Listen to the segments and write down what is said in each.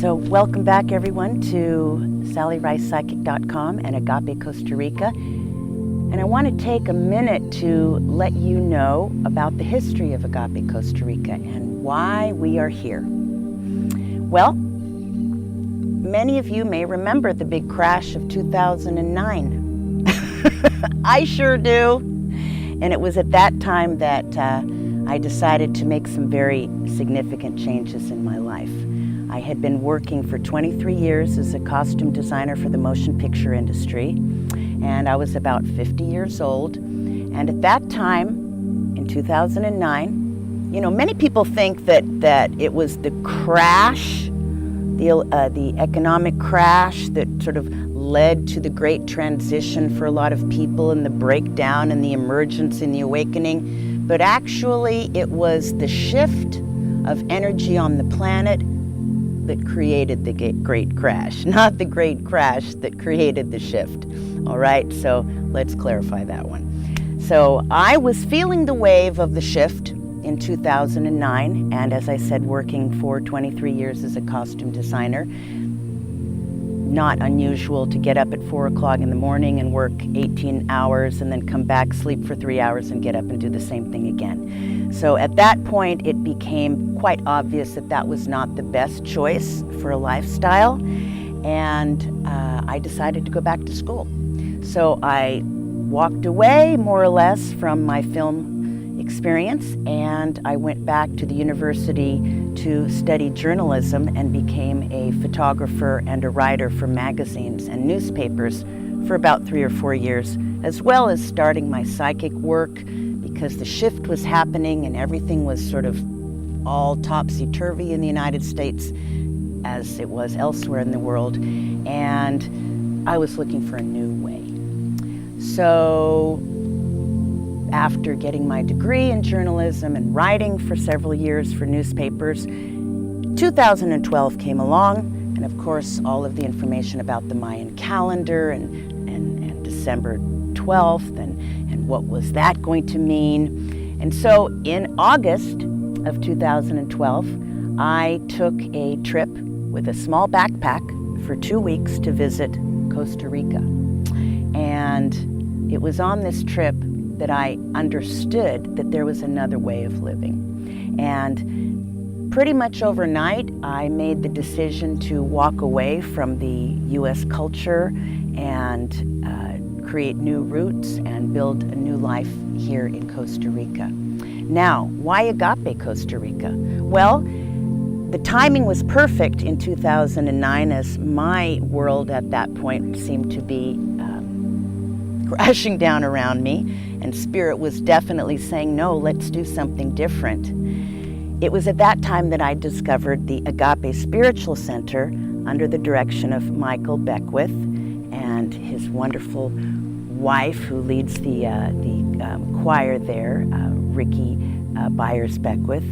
So welcome back everyone to SallyRicePsychic.com and Agape Costa Rica. And I want to take a minute to let you know about the history of Agape Costa Rica and why we are here. Well, many of you may remember the big crash of 2009. I sure do. And it was at that time that I decided to make some very significant changes in my life. I had been working for 23 years as a costume designer for the motion picture industry, and I was about 50 years old. And at that time, in 2009, many people think that it was the crash, the economic crash that sort of led to the great transition for a lot of people and the breakdown and the emergence and the awakening. But actually, it was the shift of energy on the planet that created the great crash, not the great crash that created the shift. All right, so let's clarify that one. So I was feeling the wave of the shift in 2009, and as I said, working for 23 years as a costume designer. Not unusual to get up at 4 o'clock in the morning and work 18 hours and then come back, sleep for 3 hours and get up and do the same thing again. So at that point, it became quite obvious that that was not the best choice for a lifestyle. And I decided to go back to school. So I walked away more or less from my film experience, and I went back to the university to study journalism and became a photographer and a writer for magazines and newspapers for about 3 or 4 years, as well as starting my psychic work because the shift was happening and everything was sort of all topsy-turvy in the United States as it was elsewhere in the world, and I was looking for a new way. So after getting my degree in journalism and writing for several years for newspapers, 2012 came along, and of course all of the information about the Mayan calendar and December 12th and what was that going to mean. And so in August of 2012, I took a trip with a small backpack for 2 weeks to visit Costa Rica. And it was on this trip that I understood that there was another way of living. And pretty much overnight, I made the decision to walk away from the U.S. culture and create new roots and build a new life here in Costa Rica. Now, why Agape Costa Rica? Well, the timing was perfect in 2009 as my world at that point seemed to be crashing down around me, and Spirit was definitely saying, no, let's do something different. It was at that time that I discovered the Agape Spiritual Center under the direction of Michael Beckwith and his wonderful wife who leads the choir there, Ricky Byers Beckwith.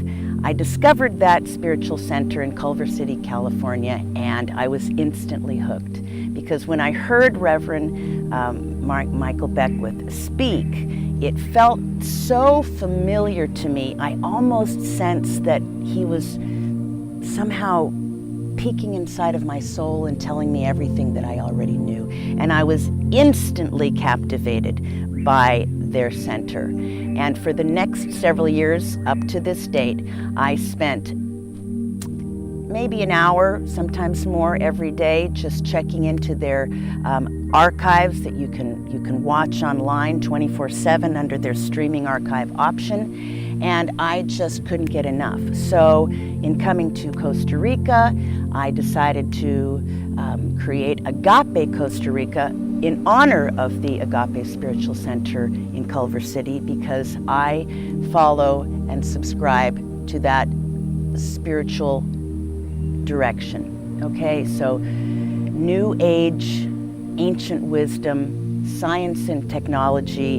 I discovered that spiritual center in Culver City, California, and I was instantly hooked because when I heard Reverend Michael Beckwith speak, it felt so familiar to me. I almost sensed that he was somehow peeking inside of my soul and telling me everything that I already knew. And I was instantly captivated by their center. And for the next several years up to this date, I spent maybe an hour, sometimes more every day, just checking into their archives that you can watch online 24/7 under their streaming archive option. And I just couldn't get enough. So in coming to Costa Rica, I decided to create Agape Costa Rica in honor of the Agape Spiritual Center in Culver City because I follow and subscribe to that spiritual direction. Okay, so New Age, ancient wisdom, science and technology,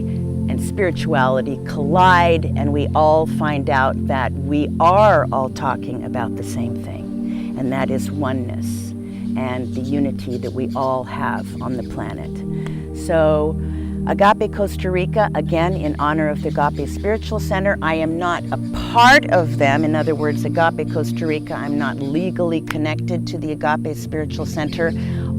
and spirituality collide, and we all find out that we are all talking about the same thing, and that is oneness and the unity that we all have on the planet. So Agape Costa Rica, again, in honor of the Agape Spiritual Center. I am not a part of them. In other words, Agape Costa Rica, I'm not legally connected to the Agape Spiritual Center,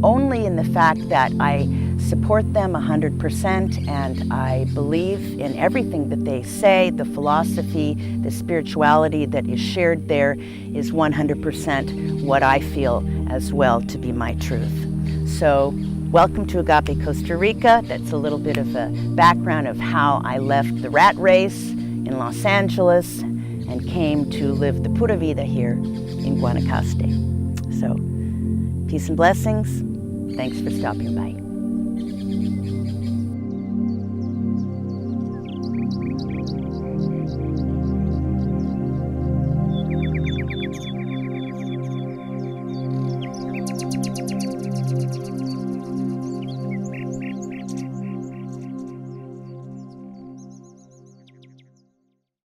only in the fact that I support them 100% and I believe in everything that they say. The philosophy, the spirituality that is shared there is 100% what I feel as well to be my truth. So, welcome to Agape Costa Rica. That's a little bit of a background of how I left the rat race in Los Angeles and came to live the Pura Vida here in Guanacaste. So, peace and blessings. Thanks for stopping by.